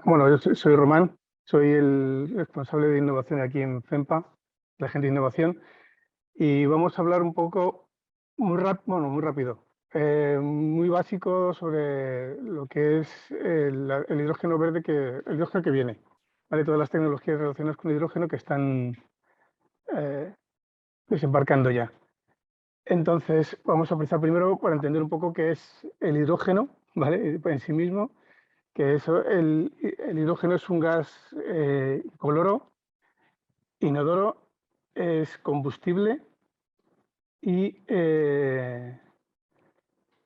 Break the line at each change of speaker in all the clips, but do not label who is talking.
Bueno, yo soy Román, soy el responsable de innovación aquí en FEMPA, la gente de innovación, y vamos a hablar un poco muy rápido, muy básico sobre lo que es el hidrógeno verde, el hidrógeno que viene, ¿vale? Todas las tecnologías relacionadas con el hidrógeno que están eh, desembarcando ya. Entonces, vamos a empezar primero para entender un poco qué es el hidrógeno, ¿vale? En sí mismo, que eso, el hidrógeno es un gas incoloro, inodoro, es combustible y,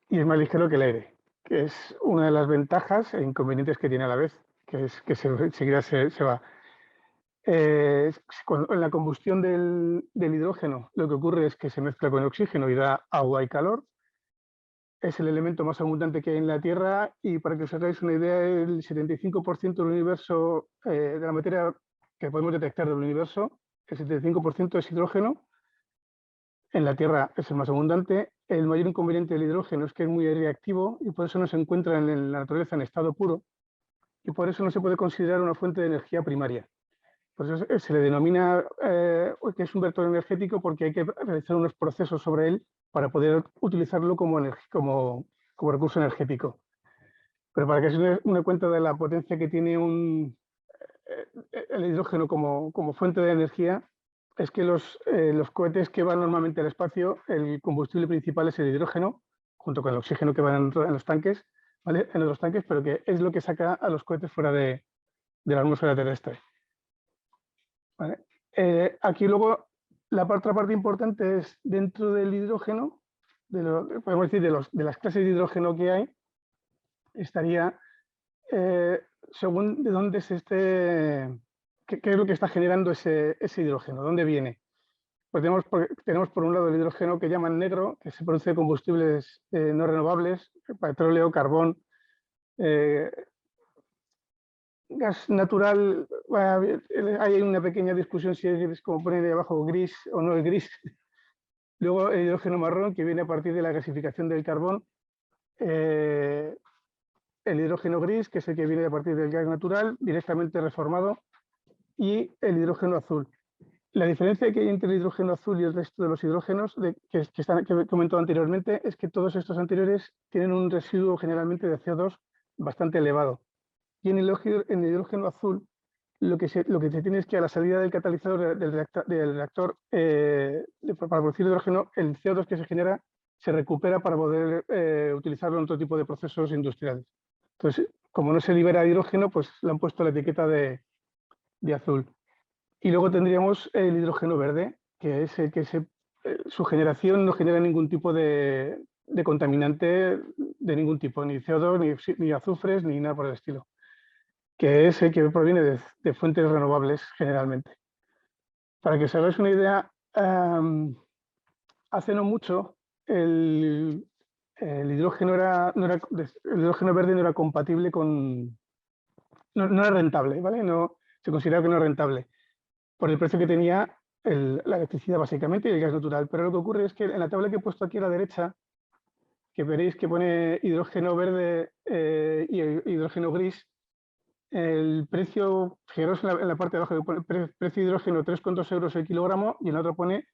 y es más ligero que el aire, que es una de las ventajas e inconvenientes que tiene a la vez, que es que enseguida se va. En la combustión del hidrógeno lo que ocurre es que se mezcla con el oxígeno y da agua y calor. Es el elemento más abundante que hay en la Tierra y para que os hagáis una idea, el 75% del universo, de la materia que podemos detectar del universo, el 75% es hidrógeno. En la Tierra es el más abundante. El mayor inconveniente del hidrógeno es que es muy reactivo y por eso no se encuentra en la naturaleza en estado puro y por eso no se puede considerar una fuente de energía primaria. Por eso se le denomina que es un vector energético porque hay que realizar unos procesos sobre él para poder utilizarlo como recurso energético. Pero para que se den una cuenta de la potencia que tiene el hidrógeno como fuente de energía, es que los cohetes que van normalmente al espacio, el combustible principal es el hidrógeno, junto con el oxígeno que van en los tanques, ¿vale? En los tanques, pero que es lo que saca a los cohetes fuera de la atmósfera terrestre, ¿vale? Aquí luego otra parte importante es dentro del hidrógeno, podemos decir de las clases de hidrógeno que hay, estaría eh, según de dónde qué es lo que está generando ese hidrógeno, dónde viene. Pues tenemos por un lado el hidrógeno que llaman negro, que se produce de combustibles no renovables, petróleo, carbón, eh, gas natural. Hay una pequeña discusión si es como poner ahí abajo gris o no es gris. Luego el hidrógeno marrón, que viene a partir de la gasificación del carbón. Eh, el hidrógeno gris, que es el que viene a partir del gas natural, directamente reformado, y el hidrógeno azul. La diferencia que hay entre el hidrógeno azul y el resto de los hidrógenos que he comentado anteriormente es que todos estos anteriores tienen un residuo generalmente de CO2 bastante elevado. Y en el hidrógeno azul lo que se tiene es que a la salida del catalizador del reactor para producir hidrógeno, el CO2 que se genera se recupera para poder utilizarlo en otro tipo de procesos industriales. Entonces, como no se libera hidrógeno, pues le han puesto la etiqueta de azul. Y luego tendríamos el hidrógeno verde, que es el su generación no genera ningún tipo de contaminante de ningún tipo, ni CO2, ni azufres, ni nada por el estilo, que es el que proviene de fuentes renovables generalmente. Para que os hagáis una idea, hace no mucho el hidrógeno, el hidrógeno verde no era compatible no era rentable, ¿vale? No, se consideraba que no era rentable por el precio que tenía la electricidad básicamente y el gas natural. Pero lo que ocurre es que en la tabla que he puesto aquí a la derecha, que veréis que pone hidrógeno verde y hidrógeno gris, el precio, fijaros en la parte de abajo, que pone precio de hidrógeno 3,2 euros el kilogramo y en la otra pone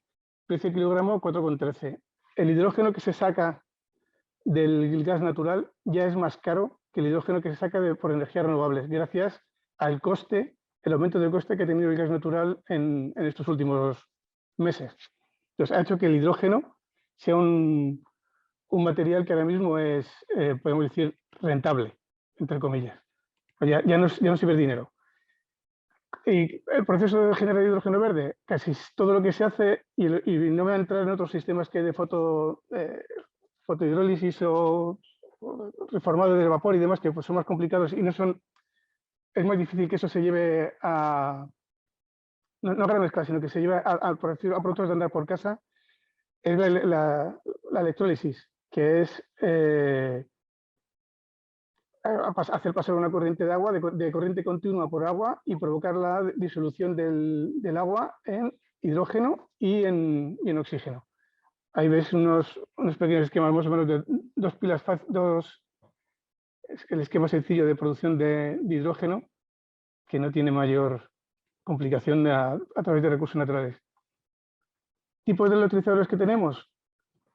precio de kilogramo 4,13. El hidrógeno que se saca del gas natural ya es más caro que el hidrógeno que se saca por energías renovables, gracias al coste, el aumento del coste que ha tenido el gas natural en estos últimos meses. Entonces, ha hecho que el hidrógeno sea un material que ahora mismo es, podemos decir, rentable, entre comillas. Ya no sirve dinero. Y el proceso de generar hidrógeno verde, casi todo lo que se hace, y no me voy a entrar en otros sistemas que hay de fotohidrólisis o reformado de vapor y demás, que pues, son más complicados y no son, es muy difícil que eso se lleve no a gran escala, sino que se lleve a productos de andar por casa, es la electrólisis, que es hacer pasar una corriente de agua, de corriente continua por agua y provocar la disolución del agua en hidrógeno y en oxígeno. Ahí ves unos pequeños esquemas más o menos de dos es el esquema sencillo de producción de hidrógeno que no tiene mayor complicación a través de recursos naturales. Tipos de electrolizadores que tenemos.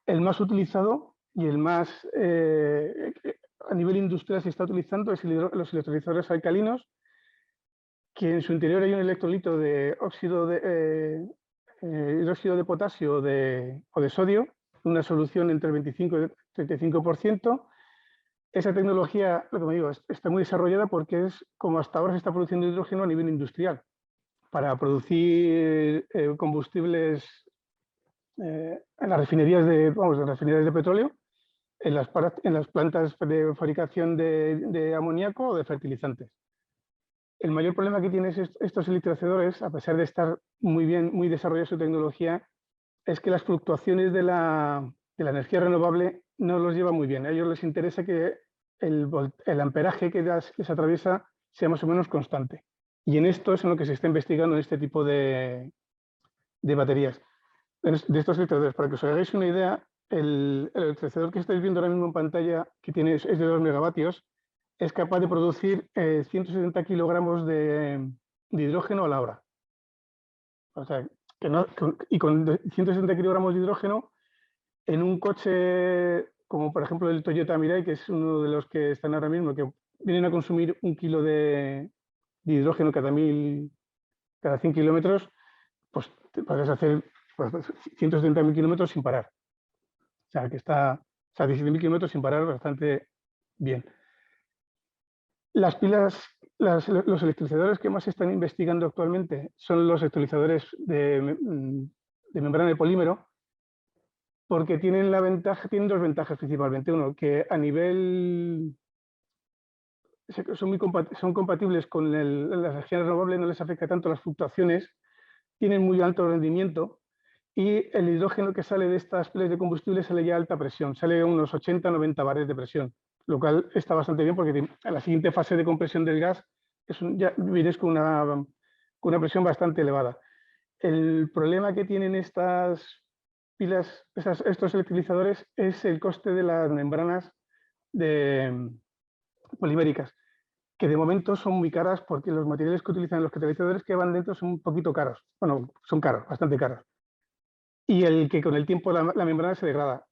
El más utilizado y el más a nivel industrial se está utilizando es los electrolizadores alcalinos, que en su interior hay un electrolito de óxido de, hidróxido de potasio o de sodio, una solución entre el 25 y el 35%. Esa tecnología, lo que me digo, está muy desarrollada porque es como hasta ahora se está produciendo hidrógeno a nivel industrial para producir combustibles en las refinerías de petróleo, en las plantas de fabricación de amoníaco o de fertilizantes. El mayor problema que tienen estos electrolizadores, a pesar de estar muy desarrollada su tecnología, es que las fluctuaciones de la energía renovable no los lleva muy bien. A ellos les interesa que el amperaje que les atraviesa sea más o menos constante. Y en esto es en lo que se está investigando en este tipo de baterías, de estos electrolizadores. Para que os hagáis una idea, el electrolizador que estáis viendo ahora mismo en pantalla, que es de 2 megavatios, es capaz de producir 170 kilogramos de hidrógeno a la hora. O sea, y con 160 kilogramos de hidrógeno, en un coche como por ejemplo el Toyota Mirai, que es uno de los que están ahora mismo, que vienen a consumir 1 kilo de hidrógeno cada 100 kilómetros, pues te puedes hacer 170.000 kilómetros sin parar. O sea, que está, o sea, 17.000 kilómetros sin parar bastante bien. Las pilas, los electrolizadores que más se están investigando actualmente son los electrolizadores de membrana de polímero, porque tienen dos ventajas principalmente. Uno, que a nivel son compatibles con las energías renovables, no les afecta tanto las fluctuaciones, tienen muy alto rendimiento y el hidrógeno que sale de estas pilas de combustible sale ya a alta presión, sale a unos 80-90 bares de presión, lo cual está bastante bien porque en la siguiente fase de compresión del gas ya vienes con una presión bastante elevada. El problema que tienen estas pilas, estos electrolizadores, es el coste de las membranas poliméricas, que de momento son muy caras porque los materiales que utilizan los catalizadores que van dentro son un poquito caros. Bueno, son caros, bastante caros. Y el que con el tiempo la membrana se degrada.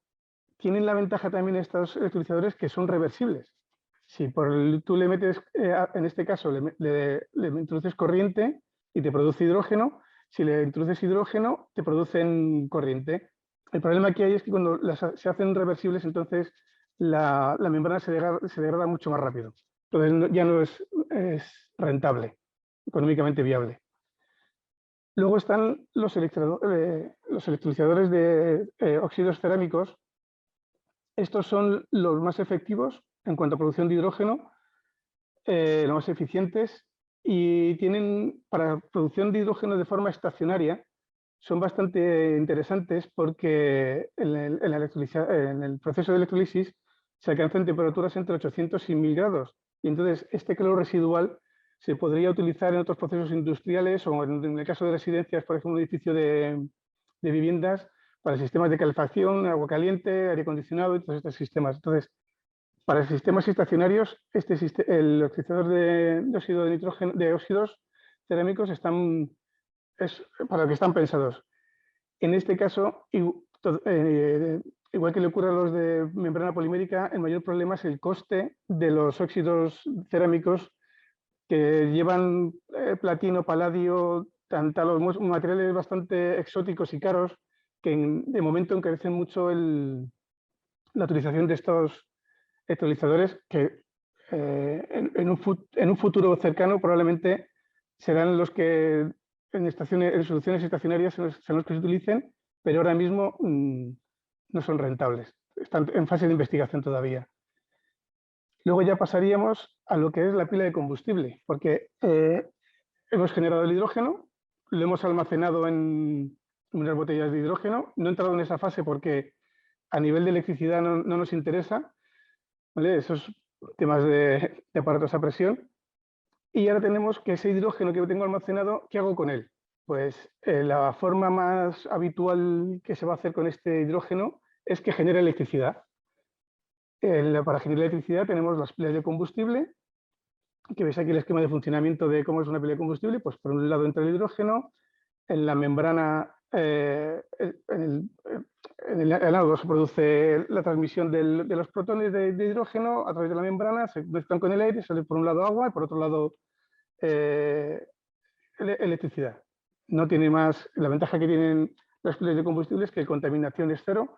Tienen la ventaja también estos electrolizadores que son reversibles. Si tú le metes, en este caso, le introduces corriente y te produce hidrógeno, si le introduces hidrógeno, te producen corriente. El problema que hay es que cuando se hacen reversibles, entonces la membrana se degrada mucho más rápido. Entonces ya no es rentable, económicamente viable. Luego están los electrolizadores de óxidos cerámicos. Estos son los más efectivos en cuanto a producción de hidrógeno, los más eficientes, y tienen para producción de hidrógeno de forma estacionaria, son bastante interesantes porque en el proceso de electrólisis se alcanzan temperaturas entre 800 y 1000 grados. Y entonces este calor residual se podría utilizar en otros procesos industriales o en el caso de residencias, por ejemplo, un edificio de viviendas, para sistemas de calefacción, agua caliente, aire acondicionado y todos estos sistemas. Entonces, para sistemas estacionarios, el oxidador de óxidos cerámicos es para lo que están pensados. En este caso, igual que le ocurre a los de membrana polimérica, el mayor problema es el coste de los óxidos cerámicos que llevan platino, paladio, tantalos, materiales bastante exóticos y caros que de momento encarecen mucho la utilización de estos electrolizadores que en un futuro cercano probablemente serán los que en soluciones estacionarias son los que se utilicen, pero ahora mismo no son rentables. Están en fase de investigación todavía. Luego ya pasaríamos a lo que es la pila de combustible, porque hemos generado el hidrógeno, lo hemos almacenado en unas botellas de hidrógeno. No he entrado en esa fase porque a nivel de electricidad no nos interesa, ¿vale? Esos temas de aparatos a presión. Y ahora tenemos que ese hidrógeno que tengo almacenado, ¿qué hago con él? Pues la forma más habitual que se va a hacer con este hidrógeno es que genere electricidad. Para generar electricidad tenemos las pilas de combustible, que veis aquí el esquema de funcionamiento de cómo es una pila de combustible. Pues por un lado entra el hidrógeno, en la membrana, en el ánodo se produce la transmisión de los protones de hidrógeno a través de la membrana, se mezclan con el aire, sale por un lado agua y por otro lado electricidad. No tiene más, la ventaja que tienen las pilas de combustible es que la contaminación es cero,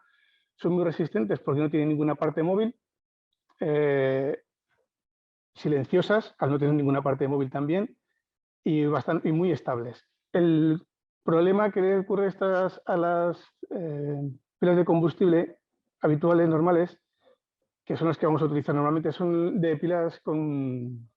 son muy resistentes porque no tienen ninguna parte móvil, silenciosas al no tener ninguna parte móvil también, y muy estables. El problema que le ocurre a las pilas de combustible habituales, normales, que son las que vamos a utilizar normalmente, son de pilas con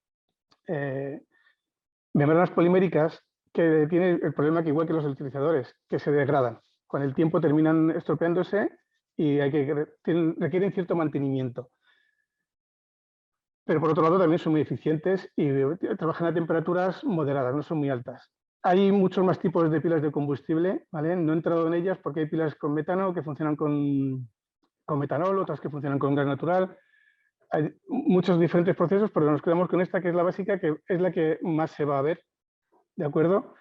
membranas poliméricas, que tienen el problema que igual que los electrolizadores, que se degradan. Con el tiempo terminan estropeándose y requieren cierto mantenimiento. Pero por otro lado también son muy eficientes y trabajan a temperaturas moderadas, no son muy altas. Hay muchos más tipos de pilas de combustible, ¿vale? No he entrado en ellas porque hay pilas con metano que funcionan con metanol, otras que funcionan con gas natural. Hay muchos diferentes procesos, pero nos quedamos con esta, que es la básica, que es la que más se va a ver, ¿de acuerdo?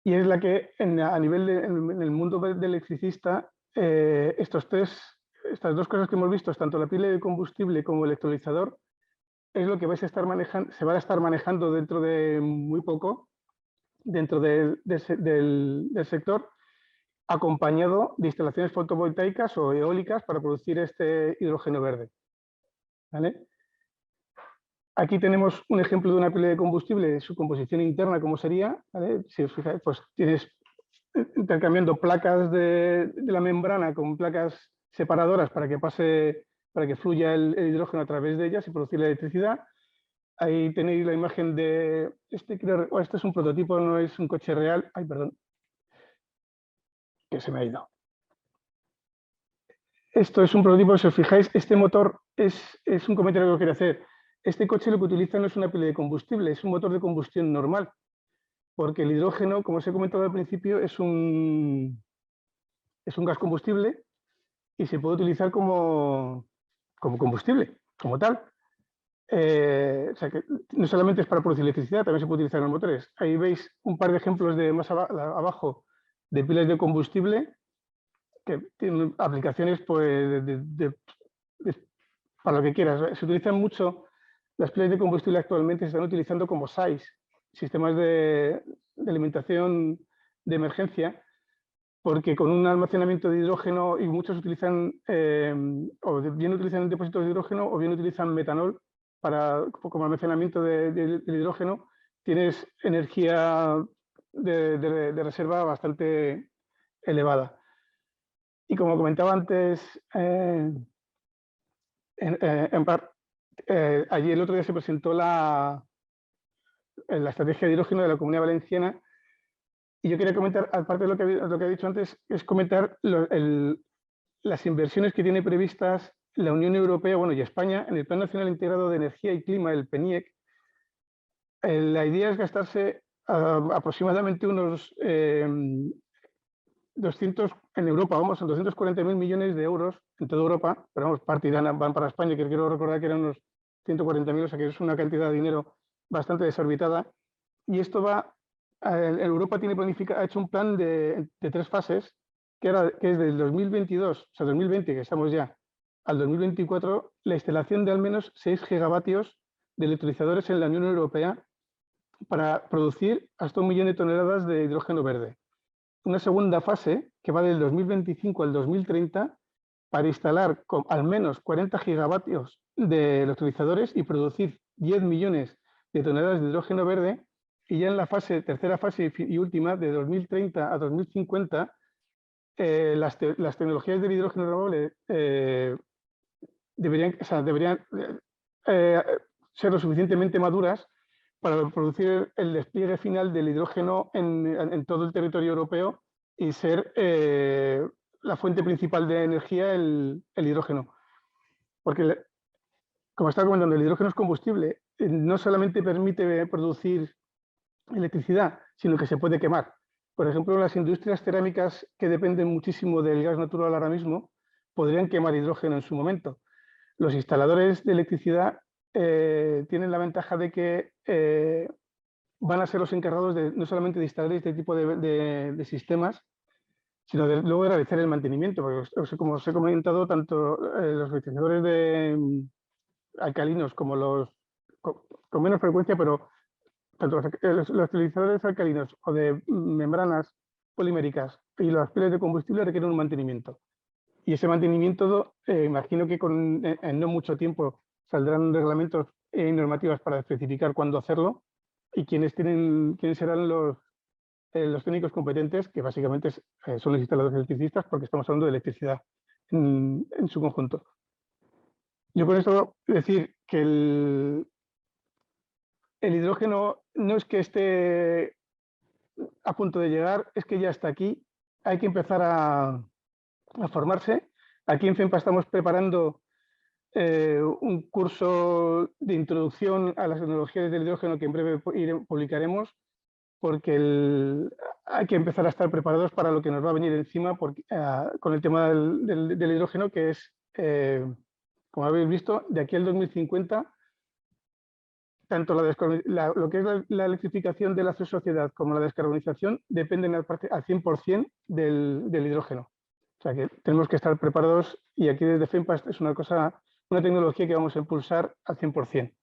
Y es la que a nivel en el mundo del electricista, estas dos cosas que hemos visto, tanto la pila de combustible como el electrolizador, es lo que vais a estar manejando, se va a estar manejando dentro de muy poco, dentro del sector, acompañado de instalaciones fotovoltaicas o eólicas para producir este hidrógeno verde. ¿Vale? Aquí tenemos un ejemplo de una pila de combustible, su composición interna, cómo sería. ¿Vale? Si os fijáis, pues tienes intercambiando placas de la membrana con placas separadoras para que fluya el hidrógeno a través de ellas y producir la electricidad. Ahí tenéis la imagen de, este es un prototipo, no es un coche real. Ay, perdón, que se me ha ido. Esto es un prototipo, si os fijáis, este motor es un comentario que os quería hacer. Este coche lo que utiliza no es una pila de combustible, es un motor de combustión normal, porque el hidrógeno, como os he comentado al principio, es un gas combustible y se puede utilizar como combustible, como tal. O sea que no solamente es para producir electricidad, también se puede utilizar en los motores. Ahí veis un par de ejemplos de más abajo de pilas de combustible que tienen aplicaciones pues, para lo que quieras. Se utilizan mucho, las pilas de combustible actualmente se están utilizando como SAIs, sistemas de alimentación de emergencia, porque con un almacenamiento de hidrógeno, y muchos utilizan, o bien utilizan depósitos de hidrógeno o bien utilizan metanol como almacenamiento del hidrógeno, tienes energía de reserva bastante elevada. Y como comentaba antes, allí el otro día se presentó la estrategia de hidrógeno de la Comunidad Valenciana. Y yo quería comentar, aparte de lo que he dicho antes, es comentar las inversiones que tiene previstas la Unión Europea, bueno, y España, en el Plan Nacional Integrado de Energía y Clima, el PNIEC. La idea es gastarse aproximadamente unos 200, en Europa, vamos, son 240.000 millones de euros en toda Europa, pero vamos, parte van para España, que quiero recordar que eran unos 140.000, o sea que es una cantidad de dinero bastante desorbitada. Y esto va, Europa ha hecho un plan de 3 fases, que es del 2022, o sea, 2020, que estamos ya, al 2024, la instalación de al menos 6 gigavatios de electrolizadores en la Unión Europea para producir hasta 1 millón de toneladas de hidrógeno verde. Una segunda fase, que va del 2025 al 2030, para instalar al menos 40 gigavatios de electrolizadores y producir 10 millones de toneladas de hidrógeno verde. Y ya en la tercera fase y última, de 2030 a 2050, las tecnologías del hidrógeno renovable deberían ser lo suficientemente maduras para producir el despliegue final del hidrógeno en todo el territorio europeo y ser la fuente principal de energía el hidrógeno. Porque, como estaba comentando, el hidrógeno es combustible, no solamente permite producir electricidad, sino que se puede quemar. Por ejemplo, las industrias cerámicas que dependen muchísimo del gas natural ahora mismo podrían quemar hidrógeno en su momento. Los instaladores de electricidad tienen la ventaja de que van a ser los encargados no solamente de instalar este tipo de sistemas, sino de luego de realizar el mantenimiento, porque como os he comentado, tanto los ventiladores alcalinos como con menos frecuencia, pero tanto los utilizadores alcalinos o de membranas poliméricas y las pilas de combustible requieren un mantenimiento. Y ese mantenimiento, imagino que en no mucho tiempo saldrán reglamentos y normativas para especificar cuándo hacerlo y quiénes serán los técnicos competentes, que básicamente son los instaladores electricistas, porque estamos hablando de electricidad en su conjunto. Yo con esto decir que el hidrógeno no es que esté a punto de llegar, es que ya está aquí. Hay que empezar a formarse. Aquí en FEMPA estamos preparando un curso de introducción a las tecnologías del hidrógeno que en breve publicaremos, porque hay que empezar a estar preparados para lo que nos va a venir encima con el tema del hidrógeno, que es, como habéis visto, de aquí al 2050, tanto lo que es la electrificación de la sociedad como la descarbonización dependen al 100% del hidrógeno. O sea que tenemos que estar preparados y aquí desde FEMPA es una tecnología que vamos a impulsar al 100%.